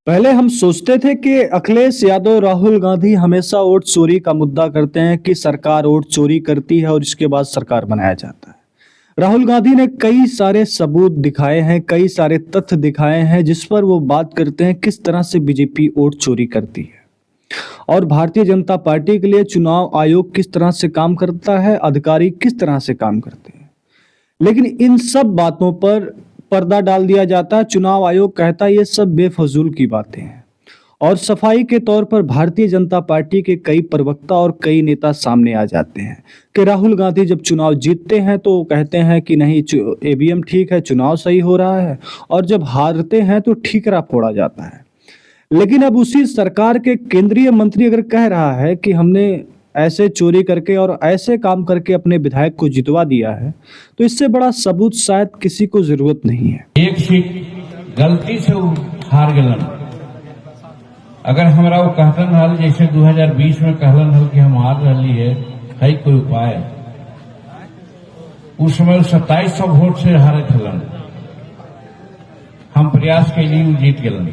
पहले हम सोचते थे कि अखिलेश यादव, राहुल गांधी हमेशा वोट चोरी का मुद्दा करते हैं कि सरकार वोट चोरी करती है और इसके बाद सरकार बनाया जाता है। राहुल गांधी ने कई सारे सबूत दिखाए हैं, कई सारे तथ्य दिखाए हैं जिस पर वो बात करते हैं किस तरह से बीजेपी वोट चोरी करती है और भारतीय जनता पार्टी के लिए चुनाव आयोग किस तरह से काम करता है, अधिकारी किस तरह से काम करते हैं। लेकिन इन सब बातों पर पर्दा डाल दिया जाता है। चुनाव आयोग कहता है ये सब बेफजूल की बातें हैं और सफाई के तौर पर भारतीय जनता पार्टी के कई प्रवक्ता और कई नेता सामने आ जाते हैं कि राहुल गांधी जब चुनाव जीतते हैं तो कहते हैं कि नहीं, ईवीएम ठीक है, चुनाव सही हो रहा है, और जब हारते हैं तो ठीकरा फोड़ा जाता है। लेकिन अब उसी सरकार के केंद्रीय मंत्री अगर कह रहा है कि हमने ऐसे चोरी करके और ऐसे काम करके अपने विधायक को जितवा दिया है, तो इससे बड़ा सबूत शायद किसी को जरूरत नहीं है। एक सीट गलती से हार गलन। अगर हमरा वो कहतन हल जैसे 2020 में कहलन हल कि हम हार रही है कोई उपाय, उस समय 2700 वोट से हारे थलन। हम प्रयास के लिए जीत गलन।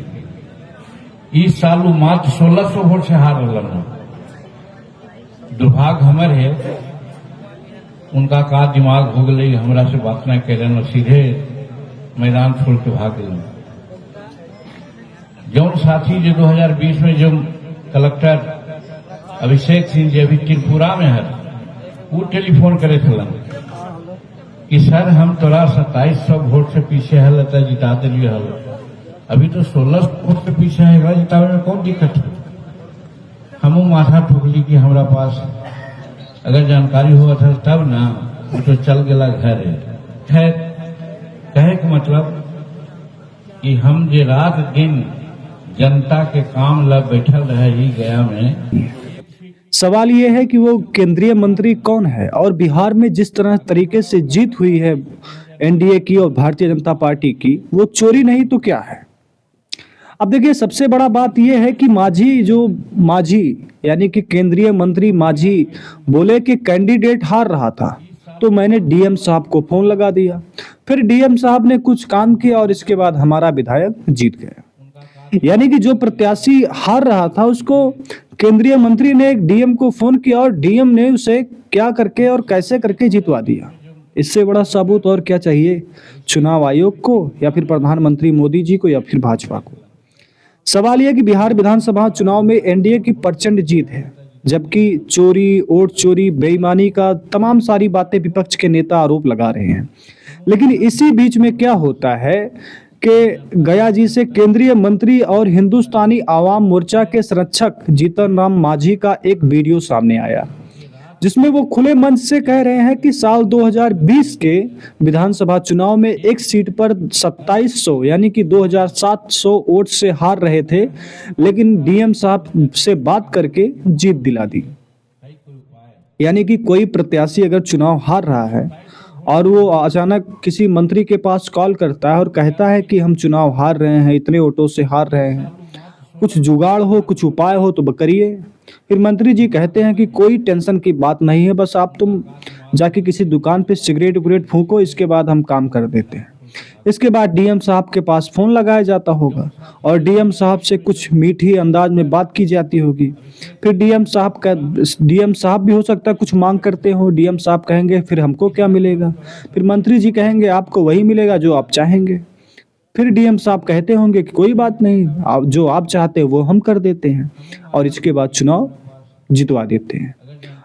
इस साल वो मात्र 1600 वोट से हार रहा। दुर्भाग्य हमर है, उनका का दिमाग हो गई, हमरा से बात न करें और सीधे मैदान छोड़ के भाग गए। जौन साथी जो 2020 में जो कलेक्टर अभिषेक सिंह जी अभी त्रिपुरा में है, वो टेलीफोन करे थलन कि सर हम तोरा 2700 वोट से पीछे है, लता जिता दिलिए हल, अभी तो 1600 वोट से पीछे है, जितावे में कौन दिक्कत है। हम माथा ठोकली कि हमारा पास अगर जानकारी हुआ था तब ना, तो चल गया घर है। खैर, कहे के मतलब कि हम जे रात दिन जनता के काम ला बैठल रहे ही गया में। सवाल यह है कि वो केंद्रीय मंत्री कौन है और बिहार में जिस तरह तरीके से जीत हुई है एनडीए की और भारतीय जनता पार्टी की, वो चोरी नहीं तो क्या है। अब देखिए, सबसे बड़ा बात यह है कि माझी यानी कि केंद्रीय मंत्री माझी बोले कि कैंडिडेट हार रहा था, तो मैंने डीएम साहब को फोन लगा दिया, फिर डीएम साहब ने कुछ काम किया और इसके बाद हमारा विधायक जीत गया। यानी कि जो प्रत्याशी हार रहा था उसको केंद्रीय मंत्री ने एक डीएम को फोन किया और डीएम ने उसे क्या करके और कैसे करके जितवा दिया। इससे बड़ा सबूत और क्या चाहिए चुनाव आयोग को, या फिर प्रधानमंत्री मोदी जी को, या फिर भाजपा को। सवाल यह कि बिहार विधानसभा चुनाव में एनडीए की प्रचंड जीत है, जबकि चोरी, वोट चोरी, बेईमानी का तमाम सारी बातें विपक्ष के नेता आरोप लगा रहे हैं। लेकिन इसी बीच में क्या होता है कि गया जी से केंद्रीय मंत्री और हिंदुस्तानी आवाम मोर्चा के संरक्षक जीतन राम मांझी का एक वीडियो सामने आया, जिसमें वो खुले मंच से कह रहे हैं कि साल 2020 के विधानसभा चुनाव में एक सीट पर 2700 यानी कि 2700 वोट से हार रहे थे, लेकिन डीएम साहब से बात करके जीत दिला दी। यानी कि कोई प्रत्याशी अगर चुनाव हार रहा है और वो अचानक किसी मंत्री के पास कॉल करता है और कहता है कि हम चुनाव हार रहे हैं, इतने वोटों से हार रहे हैं, कुछ जुगाड़ हो, कुछ उपाय हो तो करिए। फिर मंत्री जी कहते हैं कि कोई टेंशन की बात नहीं है, बस आप तुम जाके किसी दुकान पे सिगरेट उगरेट फूको, इसके बाद हम काम कर देते हैं। इसके बाद डीएम साहब के पास फोन लगाया जाता होगा और डीएम साहब से कुछ मीठी अंदाज में बात की जाती होगी। फिर डीएम साहब भी हो सकता है कुछ मांग करते हो, डीएम साहब कहेंगे फिर हमको क्या मिलेगा, फिर मंत्री जी कहेंगे आपको वही मिलेगा जो आप चाहेंगे। फिर डीएम साहब कहते होंगे कि कोई बात नहीं, आप जो आप चाहते हैं वो हम कर देते हैं, और इसके बाद चुनाव जितवा देते हैं।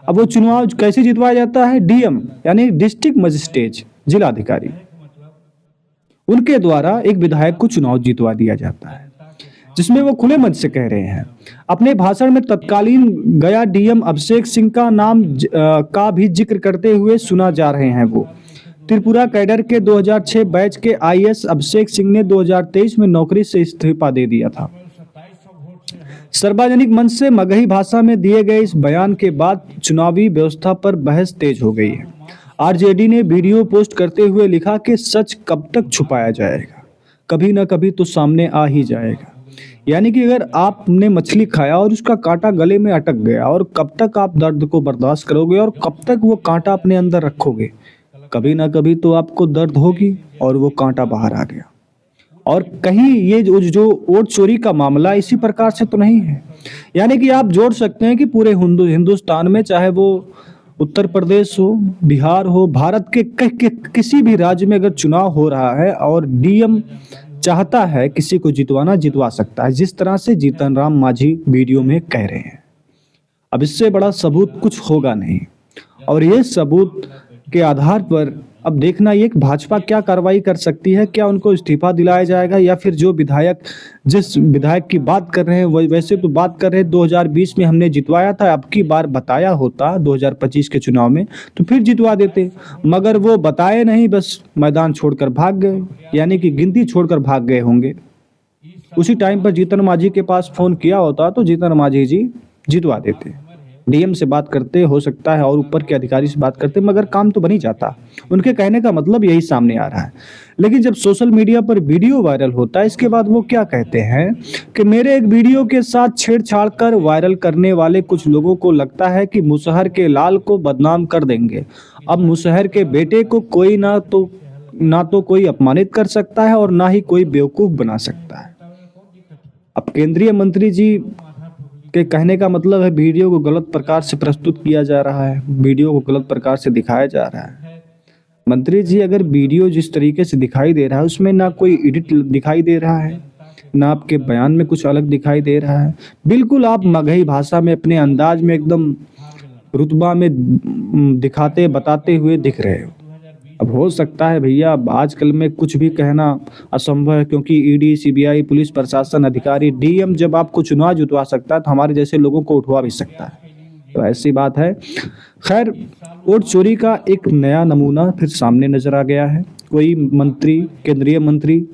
अब वो चुनाव कैसे जितवाया जाता है, डीएम यानी डिस्ट्रिक्ट मजिस्ट्रेट, जिलाधिकारी, उनके द्वारा एक विधायक को चुनाव जितवा दिया जाता है, जिसमें वो खुले मंच से कह रहे हैं। अपने भाषण में तत्कालीन गया डीएम अभिषेक सिंह का नाम का भी जिक्र करते हुए सुना जा रहे हैं। वो त्रिपुरा कैडर के 2006 बैच के आईएएस अभिषेक सिंह ने 2023 में नौकरी से इस्तीफा दे दिया था। सार्वजनिक मंच से मगही भाषा में दिए गए इस बयान के बाद चुनावी व्यवस्था पर बहस तेज हो गई है। आरजेडी ने वीडियो पोस्ट करते हुए लिखा कि सच कब तक छुपाया जाएगा, कभी ना कभी तो सामने आ ही जाएगा। यानी कि अगर आपने मछली खाया और उसका कांटा गले में अटक गया, और कब तक आप दर्द को बर्दाश्त करोगे और कब तक वो कांटा अपने अंदर रखोगे, कभी ना कभी तो आपको दर्द होगी और वो कांटा बाहर आ गया। और कहीं ये जो वोट चोरी का मामला इसी प्रकार से तो नहीं है। यानी कि आप जोड़ सकते हैं कि पूरे हिंदुस्तान में, चाहे वो उत्तर प्रदेश हो, बिहार हो, भारत के किसी भी राज्य में अगर चुनाव हो रहा है और डीएम चाहता है किसी को जितवाना, जितवा सकता है, जिस तरह से जीतन राम मांझी वीडियो में कह रहे हैं। अब इससे बड़ा सबूत कुछ होगा नहीं, और ये सबूत के आधार पर अब देखना ये कि भाजपा क्या कार्रवाई कर सकती है। क्या उनको इस्तीफा दिलाया जाएगा, या फिर जो विधायक, जिस विधायक की बात कर रहे हैं वैसे तो बात कर रहे हैं 2020 में हमने जितवाया था, अब की बार बताया होता 2025 के चुनाव में तो फिर जितवा देते, मगर वो बताए नहीं, बस मैदान छोड़कर भाग गए, यानी कि गिनती छोड़कर भाग गए होंगे। उसी टाइम पर जीतन मांझी के पास फोन किया होता तो जीतन मांझी जी जितवा देते, डीएम से बात करते हो सकता है और ऊपर के अधिकारी से बात करते, मगर काम तो बन ही जाता। उनके कहने का मतलब यही सामने आ रहा है। लेकिन जब सोशल मीडिया पर वीडियो वायरल होता है, इसके बाद वो क्या कहते हैं कि मेरे एक वीडियो के साथ छेड़छाड़ कर वायरल करने वाले कुछ लोगों को लगता है कि मुसहर के लाल को बदनाम कर देंगे। अब मुसहर के बेटे को कोई ना तो कोई अपमानित कर सकता है और ना ही कोई बेवकूफ बना सकता है। अब केंद्रीय मंत्री जी के कहने का मतलब है वीडियो को गलत प्रकार से प्रस्तुत किया जा रहा है, वीडियो को गलत प्रकार से दिखाया जा रहा है। मंत्री जी, अगर वीडियो जिस तरीके से दिखाई दे रहा है उसमें ना कोई एडिट दिखाई दे रहा है, ना आपके बयान में कुछ अलग दिखाई दे रहा है, बिल्कुल आप मगही भाषा में अपने अंदाज में एकदम रुतबा में दिखाते बताते हुए दिख रहे हो। अब हो सकता है भैया, आजकल में कुछ भी कहना असंभव है, क्योंकि ईडी, सीबीआई, पुलिस प्रशासन, अधिकारी, डीएम जब आपको चुनाव जितवा सकता है तो हमारे जैसे लोगों को उठवा भी सकता है, तो ऐसी बात है। खैर, वोट चोरी का एक नया नमूना फिर सामने नजर आ गया है। कोई मंत्री, केंद्रीय मंत्री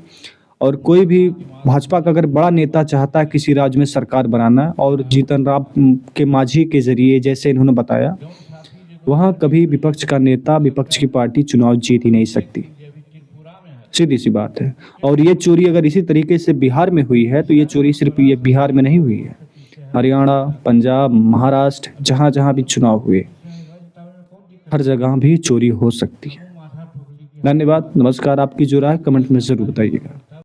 और कोई भी भाजपा का अगर बड़ा नेता चाहता है किसी राज्य में सरकार बनाना, और जीतन राम के मांझी के जरिए, जैसे इन्होंने बताया, वहां कभी विपक्ष का नेता, विपक्ष की पार्टी चुनाव जीत ही नहीं सकती, सीधी सी बात है। और ये चोरी अगर इसी तरीके से बिहार में हुई है तो ये चोरी सिर्फ ये बिहार में नहीं हुई है, हरियाणा, पंजाब, महाराष्ट्र, जहां जहां भी चुनाव हुए हर जगह भी चोरी हो सकती है। धन्यवाद, नमस्कार। आपकी जो राय कमेंट में जरूर बताइएगा।